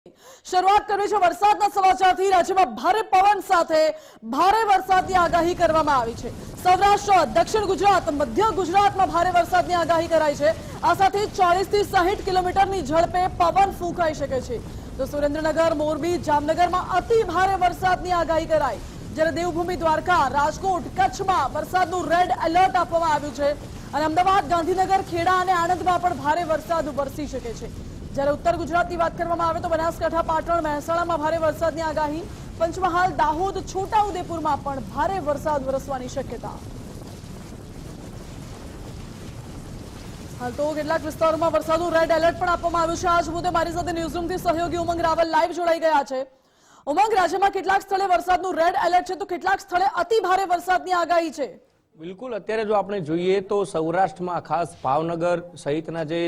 શરૂઆત કરવી છે વરસાદના સમાચારથી। રાજ્યમાં ભારે પવન સાથે ભારે વરસાદની આગાહી કરવામાં આવી છે। સૌરાષ્ટ્ર, દક્ષિણ ગુજરાત, મધ્ય ગુજરાતમાં ભારે વરસાદની આગાહી કરાઈ છે। આ સાથે 40 થી 60 કિલોમીટરની ઝડપે પવન ફૂંકાઈ શકે છે। તો સુરેન્દ્રનગર, મોરબી, જામનગરમાં અતિ ભારે વરસાદની આગાહી કરાઈ, જ્યારે દેવભૂમિ દ્વારકા, રાજકોટ, કચ્છમાં વરસાદનું રેડ એલર્ટ આપવામાં આવ્યું છે અને અમદાવાદ, ગાંધીનગર, ખેડા અને આણંદમાં પણ ભારે વરસાદ વરસી શકે છે। જ્યારે ઉત્તર ગુજરાતની વાત કરવામાં આવે તો બનાસકાંઠા, પાટણ, મહેસાણામાં ભારે વરસાદની આગાહી, પંચમહાલ, દાહોદ, છોટાઉદેપુરમાં પણ ભારે વરસાદ વરસવાની શક્યતા। હાલ તો કેટલાક વિસ્તારોમાં વરસાદનું રેડ એલર્ટ પણ આપવામાં આવ્યું છે। આજ મુદ્દે મારી સાથે ન્યૂઝરૂમથી સહયોગી ઉમંગ રાવલ લાઈવ જોડાઈ ગયા છે। ઉમંગ, રાજ્યમાં કેટલાક સ્થળે વરસાદનું રેડ એલર્ટ છે તો કેટલાક સ્થળે અતિ ભારે વરસાદની આગાહી છે। બિલકુલ, અત્યારે જો આપણે જોઈએ તો સૌરાષ્ટ્રમાં ખાસ ભાવનગર સહિતના જે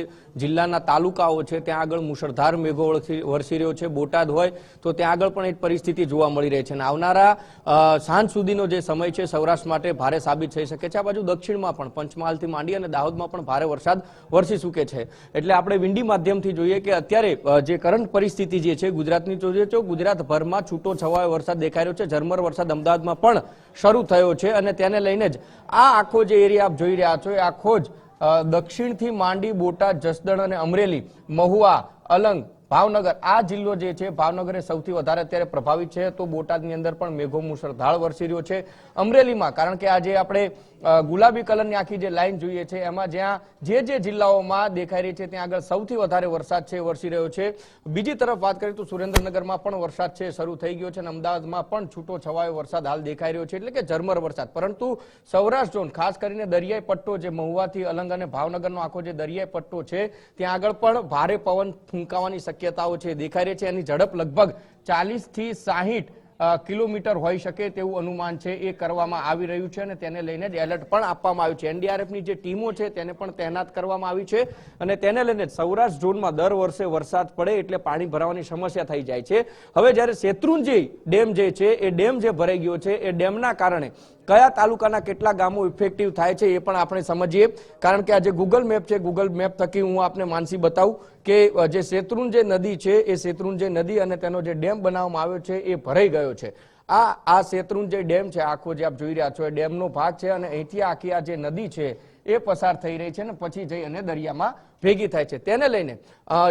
જિલ્લાના તાલુકાઓ છે ત્યાં આગળ મુશળધાર મેઘો વરસી રહ્યો છે। બોટાદ હોય તો ત્યાં આગળ પણ એક પરિસ્થિતિ જોવા મળી રહી છે અને આવનારા સાંજ સુધીનો જે સમય છે સૌરાષ્ટ્ર માટે ભારે સાબિત થઈ શકે છે। આ બાજુ દક્ષિણમાં પણ પંચમહાલથી માંડી અને દાહોદમાં પણ ભારે વરસાદ વરસી શકે છે। એટલે આપણે વિંડી માધ્યમથી જોઈએ કે અત્યારે જે કરંટ પરિસ્થિતિ જે છે ગુજરાતની જોઈએ તો ગુજરાતભરમાં છૂટો છવાયો વરસાદ દેખાઈ રહ્યો છે। ઝરમર વરસાદ અમદાવાદમાં પણ શરૂ થયો છે અને તેને લઈને જ આ આખો જે એરિયા આપ જોઈ રહ્યા છો એ આખો જ દક્ષિણથી માંડી બોટાદ, જસદણ અને અમરેલી, મહુવા, અલંગ, ભાવનગર, આ જિલ્લો જે છે ભાવનગર એ સૌથી વધારે અત્યારે પ્રભાવિત છે। તો બોટાદની અંદર પણ મેઘો મુશળધાર વરસી રહ્યો છે। અમરેલીમાં કારણ કે આજે આપણે ગુલાબી કલરની આખી જે લાઈન જોઈએ છે એમાં જ્યાં જે જિલ્લાઓમાં દેખાઈ રહી છે ત્યાં આગળ સૌથી વધારે વરસાદ છે વરસી રહ્યો છે। બીજી તરફ વાત કરીએ તો સુરેન્દ્રનગરમાં પણ વરસાદ છે શરૂ થઈ ગયો છે અને અમદાવાદમાં પણ છૂટો છવાયો વરસાદ હાલ દેખાઈ રહ્યો છે, એટલે કે ઝરમર વરસાદ। પરંતુ સૌરાષ્ટ્ર ઝોન, ખાસ કરીને દરિયાઈ પટ્ટો જે મહુવાથી અલંગ અને ભાવનગરનો આખો જે દરિયાઈ પટ્ટો છે ત્યાં આગળ પણ ભારે પવન ફૂંકાવાની શક્યતાઓ છે દેખાઈ રહી છે। એની ઝડપ લગભગ 40 થી 60 કિલોમીટર હોઈ શકે તેવું અનુમાન છે એ કરવામાં આવી રહ્યું છે અને તેને લઈને જ એલર્ટ પણ આપવામાં આવ્યું છે। એનડીઆરએફની જે ટીમો છે તેને પણ તૈનાત કરવામાં આવી છે અને તેને લઈને સૌરાષ્ટ્ર ઝોનમાં દર વર્ષે વરસાદ પડે એટલે પાણી ભરાવાની સમસ્યા થઈ જાય છે। હવે જ્યારે શેત્રુંજય ડેમ જે છે એ ડેમ જે ભરાઈ ગયો છે એ ડેમના કારણે કયા તાલુકાના કેટલા ગામો ઇફેક્ટિવ થાય છે એ પણ આપણે સમજીએ, કારણ કે આ જે ગૂગલ મેપ છે, ગૂગલ મેપ થકી હું આપને માનસી બતાવું કે જે શેત્રુંજય નદી છે એ શેત્રુંજય નદી અને તેનો જે ડેમ બનાવવામાં આવ્યો છે એ ભરાઈ ગયો છે। આ શેત્રુંજય ડેમ છે આખો જે આપ જોઈ રહ્યા છો એ ડેમનો ભાગ છે અને અહીંથી આખી આ જે નદી છે એ પસાર થઈ રહી છે ને પછી જઈ અને દરિયામાં ભેગી થાય છે। તેને લઈને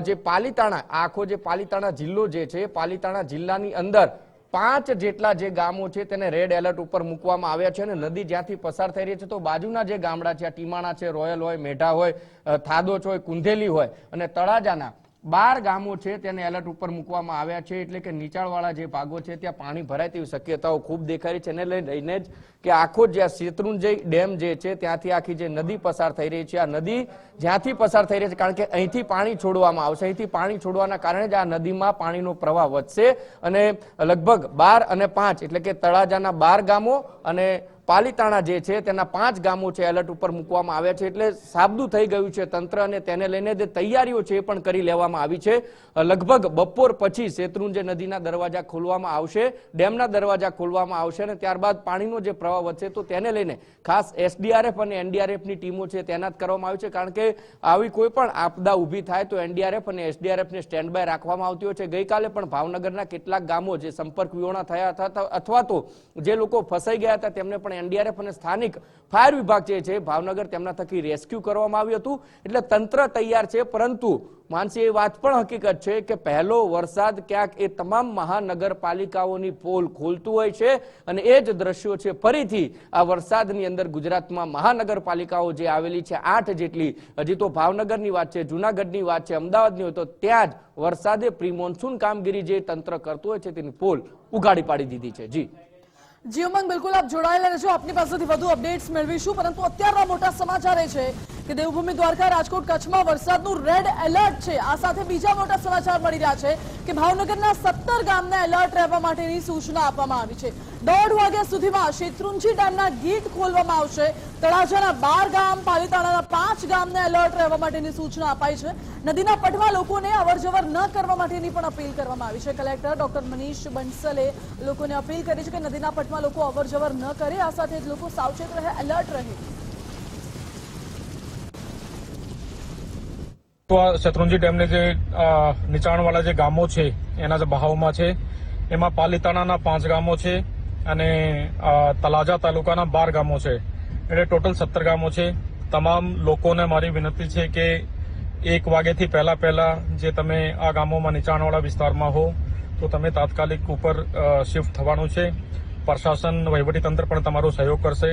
જે પાલીતાણા, આખો જે પાલીતાણા જિલ્લો જે છે પાલીતાણા જિલ્લાની અંદર 5 જેટલા જે ગામો છે તેને રેડ એલર્ટ ઉપર મૂકવામાં આવ્યા છે અને નદી જ્યાંથી પસાર થઈ રહી છે તો બાજુના જે ગામડા છે, ટીમાણા છે, રોયલ હોય, મેઢા હોય, થાદોચ હોય, કુંધેલી હોય અને તળાજાના 12 ગામો છે તેને એલર્ટ ઉપર મૂકવામાં આવ્યા છે। એટલે કે નીચાણવાળા જે ભાગો છે ત્યાં પાણી ભરાય તેવી શક્યતાઓ ખૂબ દેખાઈ રહી છે। એને લઈને જ કે આખો જે શેત્રુંજય ડેમ જે છે ત્યાંથી આખી જે નદી પસાર થઈ રહી છે, આ નદી જ્યાંથી પસાર થઈ રહી છે કારણ કે અહીંથી પાણી છોડવામાં આવશે, અહીંથી પાણી છોડવાના કારણે જ આ નદીમાં પાણીનો પ્રવાહ વધશે અને લગભગ 12 અને 5 એટલે કે તળાજાના 12 ગામો અને પાલીતાણા જે છે તેના 5 ગામો છે એલર્ટ ઉપર મૂકવામાં આવ્યા છે। એટલે સાબદું થઈ ગયું છે તંત્ર અને તેને લઈને જે તૈયારીઓ છે એ પણ કરી લેવામાં આવી છે। લગભગ બપોર પછી શેત્રુંજય નદીના દરવાજા ખોલવામાં આવશે, ડેમના દરવાજા ખોલવામાં આવશે અને ત્યારબાદ પાણીનો જે પ્રવાહ વધશે તો તેને લઈને ખાસ એસડીઆરએફ અને એનડીઆરએફની ટીમો છે તૈનાત કરવામાં આવી છે, કારણ કે આવી કોઈ પણ આપદા ઊભી થાય તો એનડીઆરએફ અને એસડીઆરએફને સ્ટેન્ડ બાય રાખવામાં આવતી હોય છે। ગઈકાલે પણ ભાવનગરના કેટલાક ગામો જે સંપર્ક વિહોણા થયા હતા અથવા તો જે લોકો ફસાઈ ગયા હતા તેમને પણ એનડીઆરએફ અને સ્થાનિક ફાયર વિભાગ જે છે ભાવનગર તેમના થકી રેસ્ક્યુ કરવામાં આવ્યું હતું। એટલે તંત્ર તૈયાર છે, પરંતુ માનસી એ વાત પણ હકીકત છે કે પહેલો વરસાદ ક્યાંક એ તમામ મહાનગરપાલિકાઓની પોલ ખોલતું હોય છે અને એ જ દ્રશ્યો છે ફરીથી આ વરસાદની અંદર ગુજરાતમાં મહાનગરપાલિકાઓ જે આવેલી છે 8 જેટલી, હજી તો ભાવનગરની વાત છે, જુનાગઢની વાત છે, અમદાવાદની હોય તો ત્યાં જ વરસાદે પ્રી મોન્સૂન કામગીરી જે તંત્ર કરતું હોય છે તેની પોલ ઉગાડી પાડી દીધી છે। જી ઉમંગ, બિલકુલ આપ જોડાયેલા રહેજો, આપની પાસેથી વધુ અપડેટ્સ મેળવીશું। પરંતુ અત્યારના મોટા સમાચાર એ છે કે દેવભૂમિ દ્વારકા, રાજકોટ, કચ્છમાં વરસાદનું રેડ એલર્ટ છે। આ સાથે બીજા મોટા સમાચાર મળી રહ્યા છે કે ભાવનગરના 17 ગામને એલર્ટ રહેવા માટેની સૂચના આપવામાં આવી છે। 1:30 વાગ્યા સુધીમાં શેત્રુંજય ડેમના ગેટ ખોલવામાં આવશે। તળાજાના 12 ગામ, પાલીતાણાના 5 ગામને એલર્ટ રહેવા માટેની સૂચના અપાઈ છે। નદીના પટમાં લોકોને અવરજવર ન કરવા માટેની પણ અપીલ કરવામાં આવી છે। કલેક્ટર ડોક્ટર મનીષ બંસલે લોકોને અપીલ કરી છે કે નદીના પટમાં લોકો અવરજવર ન કરે, આ સાથે જ લોકો સાવચેત રહે, એલર્ટ રહે। તો શેત્રુંજય ડેમને જે નીચાણવાળા જે ગામો છે એના જ બહાવમાં છે. એમાં પાલીતાણાના 5 ગામો છે અને તળાજા તાલુકાના 12 ગામો છે. એટલે ટોટલ 17 ગામો છે. તમામ લોકોને મારી વિનંતી છે કે 1 વાગ્યાથી પહેલા જે તમે આ ગામોમાં નીચાણવાળા વિસ્તારમાં હો તો તમે તાત્કાલિક ઉપર શિફ્ટ થવાનું છે. પ્રશાસન વહીવટીતંત્ર પણ તમારો સહયોગ કરશે.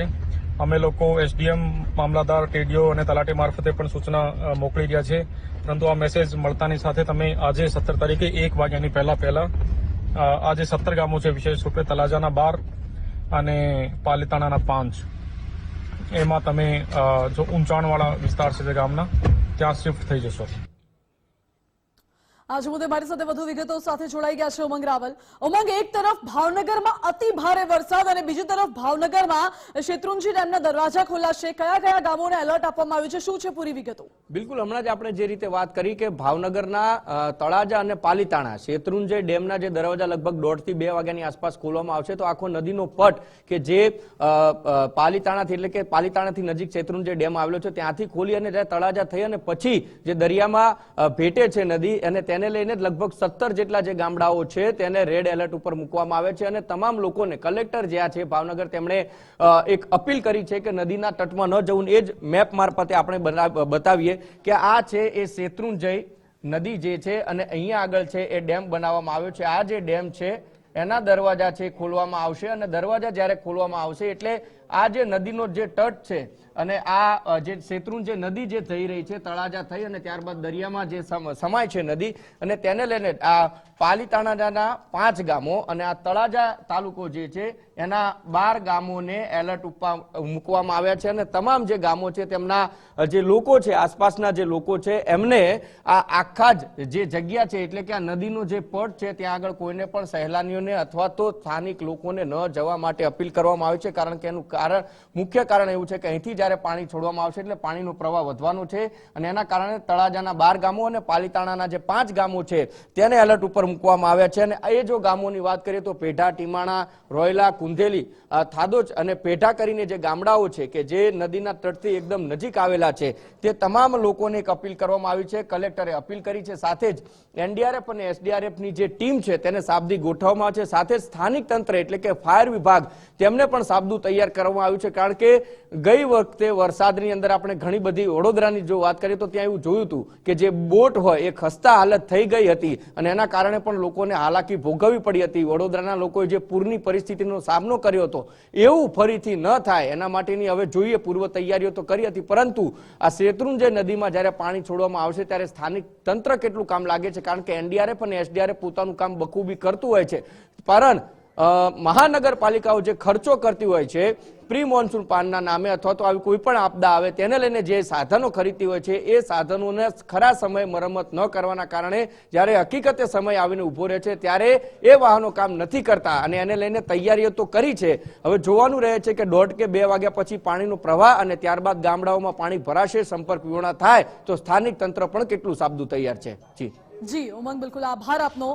અમે લોકો એસડીએમ, મામલાદાર, ટીડીઓ અને તલાટી મારફતે પણ સૂચના મોકલી રહ્યા છે. પરંતુ આ મેસેજ મળતાની સાથે તમે આજે 17 તારીખે 1 વાગ્યાની પહેલા આજે 17 ગામો છે, વિશેષ રૂપે તળાજાના 12 અને પાલીતાણાના 5, એમાં તમે જો ઊંચાણવાળા વિસ્તાર છે જે ગામના ત્યાં શિફ્ટ થઈ જશો. આજ મુદ્દે મારી સાથે વધુ વિગતો સાથે જોડાઈ ગયા છે ઉમંગ રાવલ. ઉમંગ, એક તરફ ભાવનગરમાં અતિ ભારે વરસાદ અને બીજી તરફ ભાવનગરમાં શેત્રુંજી ડેમના દરવાજા ખોલાશે. કયા કયા ગામોને એલર્ટ આપવામાં આવ્યું છે, શું છે પૂરી વિગતો? બિલકુલ, હમણાં જ આપણે જે રીતે વાત કરી કે ભાવનગરના તળાજા અને પાલીતાણા શેત્રુંજય ડેમના જે દરવાજા લગભગ 1:30 થી 2 વાગ્યાની આસપાસ ખોલવામાં આવશે તો આખો નદીનો પટ કે જે પાલીતાણાથી એટલે કે પાલીતાણાથી નજીક શેત્રુંજય ડેમ આવેલો છે ત્યાંથી ખોલી અને તળાજા થઈ અને પછી જે દરિયામાં ભેટે છે નદી અને તેને લઈને લગભગ 17 જેટલા જે ગામડાઓ છે તેને રેડ એલર્ટ ઉપર મૂકવામાં આવે છે અને તમામ લોકોને કલેક્ટર જ્યાં છે ભાવનગર તેમણે એક અપીલ કરી છે કે નદીના તટમાં ન જવું. એ જ મેપ મારફતે આપણે બતાવીએ કે આ છે એ શેત્રુંજય નદી જે છે અને અહીંયા આગળ છે એ ડેમ બનાવવામાં આવ્યો છે. આ જે ડેમ છે એના દરવાજા છે ખોલવામાં આવશે અને દરવાજા જ્યારે ખોલવામાં આવશે એટલે આ જે નદીનો જે તટ છે અને આ જે શેત્રુંજય નદી જે થઈ રહી છે તળાજા થઈ અને ત્યારબાદ દરિયામાં જે સમાય છે નદી અને તેને લઈને આ પાલીતાણાના 5 ગામો અને આ તળાજા તાલુકો જે છે એના 12 ગામોને એલર્ટ ઉપર મૂકવામાં આવ્યા છે અને તમામ જે ગામો છે તેમના જે લોકો છે આસપાસના જે લોકો છે એમને આ આખા જે જગ્યા છે એટલે કે આ નદીનો જે પટ છે ત્યાં આગળ કોઈને પણ સહેલાણીઓને અથવા તો સ્થાનિક લોકોને ન જવા માટે અપીલ કરવામાં આવી છે. કારણ કે એનું મુખ્ય કારણ એવું છે કે અહીંથી જ્યારે પાણી છોડવામાં આવશે એટલે પાણીનો પ્રવાહ વધવાનો છે અને એના કારણે તળાજાના 12 ગામો અને પાલીતાણાના જે 5 ગામો છે તેને એલર્ટ ઉપર મૂકવામાં આવ્યા છે. અને એ જો ગામોની વાત કરીએ તો પેઢા, ટીમાણા, રોયલા, કુંધેલી, થાદોચ અને પેઢા કરીને જે ગામડાઓ છે કે જે નદીના તટથી એકદમ નજીક આવેલા છે તે તમામ લોકોને એક અપીલ કરવામાં આવી છે. કલેક્ટરે અપીલ કરી છે. સાથે જ એનડીઆરએફ અને એસડીઆરએફની જે ટીમ છે તેને સાબદી ગોઠવવામાં છે. સાથે જ સ્થાનિક તંત્ર એટલે કે ફાયર વિભાગ તેમને પણ સાબદું તૈયાર કરવામાં આવ્યું છે. કારણ કે ગઈ વખતે વરસાદની અંદર આપણે ઘણી બધી વડોદરાની જો વાત કરીએ તો ત્યાં એવું જોયું હતું કે જે બોટ હોય એ ખસ્તા હાલત થઈ ગઈ હતી અને એના કારણે પણ લોકોને હાલાકી ભોગવવી પડી હતી. વડોદરાના લોકોએ જે પૂરની પરિસ્થિતિનો સામનો કર્યો હતો એવું ફરીથી ન થાય એના માટેની હવે જોઈએ પૂર્વ તૈયારીઓ તો કરી હતી, પરંતુ આ શેત્રુંજય નદીમાં જ્યારે પાણી છોડવામાં આવશે ત્યારે સ્થાનિક તંત્ર કેટલું કામ લાગે છે. કારણ કે એનડીઆરએફ અને એસડીઆરએફ પોતાનું કામ બખૂબી કરતું હોય છે, પરંતુ મહાનગરપાલિકાઓ જે ખર્ચો કરતી હોય છે પ્રી મોન્સૂન પ્લાનના નામે અથવા તો આવી કોઈ પણ આપદા આવે તેને લઈને જે સાધનો ખરીદતી હોય છે એ સાધનોને ખરા સમયે મરમ્મત ન કરવાના કારણે જ્યારે હકીકતે સમય આવીને ઉભો રહે છે ત્યારે એ વાહનો કામ નથી કરતા અને એને લઈને તૈયારીઓ તો કરી છે. હવે જોવાનું રહે છે કે 1:30 કે 2 વાગ્યા પછી પાણીનો પ્રવાહ અને ત્યારબાદ ગામડાઓમાં પાણી ભરાશે, સંપર્ક વિહોણા થાય તો સ્થાનિક તંત્ર પણ કેટલું સાબદું તૈયાર છે. જી ઉમંગ, બિલકુલ આભાર આપનો.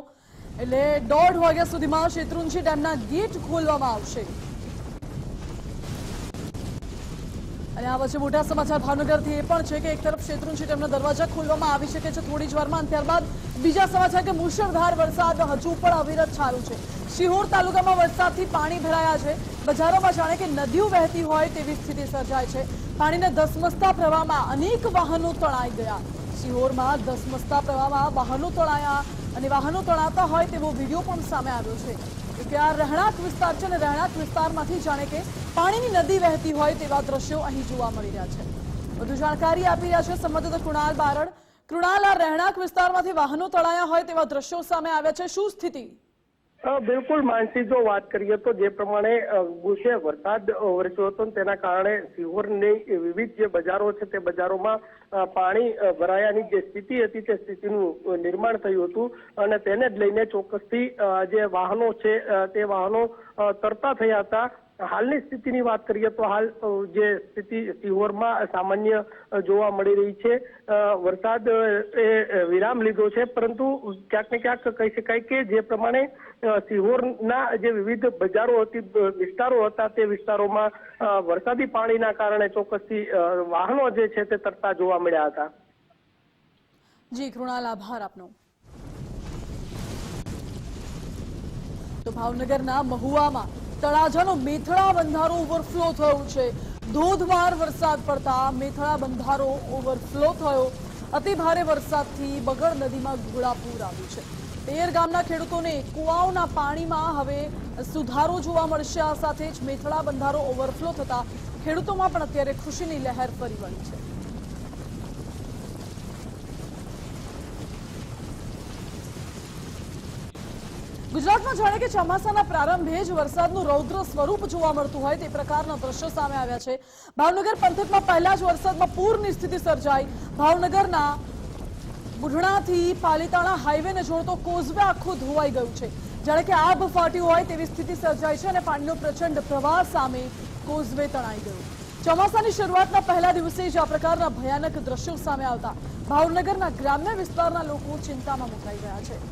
એટલે 1:30 વાગ્યા સુધીમાં શેત્રુંજી ડેમના ગેટ ખોલવામાં આવશે. અને આ વચ્ચે મોટા સમાચાર ભાવનગરથી એ પણ છે કે એક તરફ શેત્રુંજી ડેમના દરવાજા ખોલવામાં આવી શકે છે થોડી જ વારમાં, ત્યારબાદ બીજા સમાચાર કે મુશળધાર વરસાદ હજુ પણ અવિરત ચાલુ છે. શિહોર તાલુકામાં વરસાદથી પાણી ભરાયા છે. બજારોમાં જાણે કે નદીઓ વહેતી હોય તેવી સ્થિતિ સર્જાય છે. પાણીના ધસમસતા પ્રવાહમાં અનેક વાહનો તણાઈ ગયા. શિહોરમાં ધસમસતા પ્રવાહમાં વાહનો તણાયા અને વાહનો તણાતા હોય તેવો વિડીયો પણ સામે આવ્યો છે કે આ રહેણાંક વિસ્તાર છે અને રહેણાંક વિસ્તારમાંથી જાણે કે પાણીની નદી વહેતી હોય તેવા દ્રશ્યો અહીં જોવા મળી રહ્યા છે. વધુ જાણકારી આપી રહ્યા છે સંવાદદાતા કૃણાલ બારડ. કૃણાલ, આ રહેણાંક વિસ્તારમાંથી વાહનો તણાયા હોય તેવા દ્રશ્યો સામે આવ્યા છે, શું સ્થિતિ? બિલકુલ માનસી, જો વાત કરીએ તો જે પ્રમાણે ગુસ્સે વરસાદ વરસ્યો હતો તેના કારણે શિહોરની વિવિધ જે બજારો છે તે બજારોમાં પાણી ભરાયાની જે સ્થિતિ હતી તે સ્થિતિનું નિર્માણ થયું હતું અને તેને જ લઈને ચોક્કસથી જે વાહનો છે તે વાહનો તરતા થયા હતા. હાલની સ્થિતિની વાત કરીએ તો હાલ જે સ્થિતિ શિહોરમાં સામાન્ય જોવા મળી રહી છે. વરસાદ એ વિરામ લીધો છે, પરંતુ ક્યાંક ને ક્યાંક કહી શકાય કે જે પ્રમાણે શિહોરના જે વિવિધ બજારો હતી, વિસ્તારો હતા, તે વિસ્તારોમાં વરસાદી પાણીના કારણે ચોક્કસથી વાહનો જે છે તે તરતા જોવા મળ્યા હતા. જી કૃણાલ, આભાર આપનો. ભાવનગરના મહુવામાં તળાજાનો મેથળા બંધારો ઓવરફ્લો થયો છે। ધોધમાર વરસાદ પડતા મેથળા બંધારો ઓવરફ્લો થયો। અતિ ભારે વરસાદથી બગડ નદીમાં ઘોડાપૂર આવ્યું છે। તેર ગામના ખેડૂતોને કુવાઓના પાણીમાં હવે સુધારો જોવા મળશે। આ સાથે જ મેથળા બંધારો ઓવરફ્લો થતા ખેડૂતોમાં પણ અત્યારે ખુશીની લહેર ફરી વળી છે। ગુજરાતમાં જાણે કે ચોમાસાના પ્રારંભે જ વરસાદનું રૌદ્ર સ્વરૂપ જોવા મળતું હોય તે પ્રકારના દ્રશ્યો સામે આવ્યા છે। ભાવનગર પંથકમાં પહેલા જ વરસાદમાં પૂરની સ્થિતિ સર્જાઈ। ભાવનગરના બુઢણાથી પાલીતાણા હાઈવેને જોડતો કોઝવે આખો ધોવાઈ ગયું છે। જાણે કે આભ ફાટ્યું હોય તેવી સ્થિતિ સર્જાઈ છે અને પાણીનો પ્રચંડ પ્રવાહ સામે કોઝવે તણાઈ ગયો। ચોમાસાની શરૂઆતના પહેલા દિવસે જ આ પ્રકારના ભયાનક દ્રશ્યો સામે આવતા ભાવનગરના ગ્રામ્ય વિસ્તારના લોકો ચિંતામાં મુકાઈ ગયા છે।